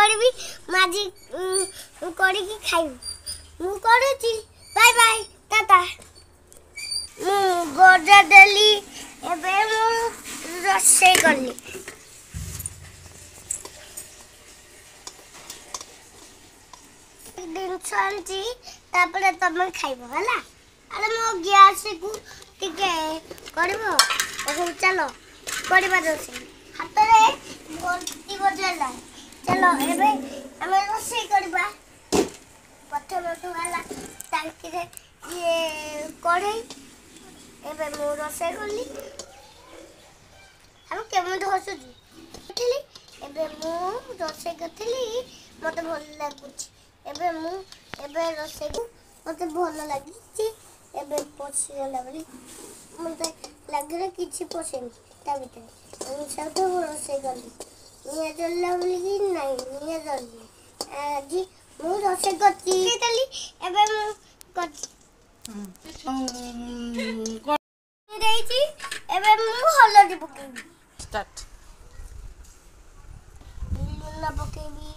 କରିବି ମୁଁ ଆଜି କରିକି ଖାଇବି ମୁଁ କରୁଛି ବାଏ ବାଏ ଟାଟା ମୁଁ ଗଜା ଦେଲି ଏବେ ମୁଁ ରୋଷେଇ କଲି ଜିନିଷ ଆଣିଛି ତାପରେ ତମେ ଖାଇବ ହେଲା ଆରେ ମୋ ଗ୍ୟାସକୁ ଟିକେ କରିବ ହଉ ଚାଲ କରିବା ରୋଷେଇ ହାତରେ ଘଣ୍ଟି ବଜେଇଲା ଚାଲ ଏବେ ଆମେ ରୋଷେଇ କରିବା ପ୍ରଥମତଃ ହେଲା ଟାଙ୍କିରେ ଇଏ କଢ଼େଇ ଏବେ ମୁଁ ରୋଷେଇ କଲି ଆଉ କେମିତି ହସୁଛି ଉଠିଲି ଏବେ ମୁଁ ରୋଷେଇ କରିଥିଲି ମୋତେ ଭଲ ଲାଗୁଛି ଏବେ ରୋଷେଇ ମୋତେ ଭଲ ଲାଗିଛି ଏବେ ପଶିଗଲା ବୋଲି ମୋତେ ଲାଗିଲା କିଛି ପଶେନି ତା ଭିତରେ ମୁଁ ସବୁଠୁ ରୋଷେଇ କଲି ନିଆଁ ଜଳିଲା ବୋଲିକି ନାହିଁ ନିଆଁ ଜଳିନି ଆଜି ମୁଁ ରୋଷେଇ କରିଛି ଏବେ ମୁଁ କରିଛି ଦେଇଛି ଏବେ ମୁଁ ହଳଦୀ ପକେଇବି ଷ୍ଟାର୍ଟ ଲୁଣ ପକେଇବି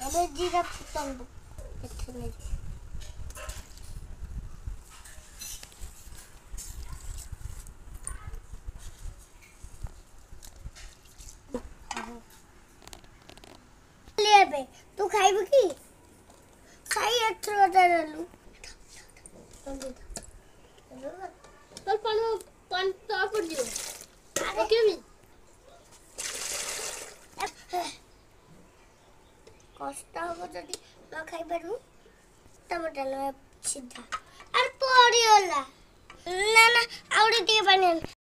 ଏବେ ଜିରା ଫୁଟନ୍ତୁ ଏଥିରେ ଏବେ ତୁ ଖାଇବୁ କି ଖାଇ ଏଥର ଦେଲୁ তোর পান তারপর দিও ওকে আমি কষ্ট হবো যদি না খাইবারু টমেটো নয় সিদ্ধা আর পড়িওলা না না আউড়ি দিয়ে বানিয়ে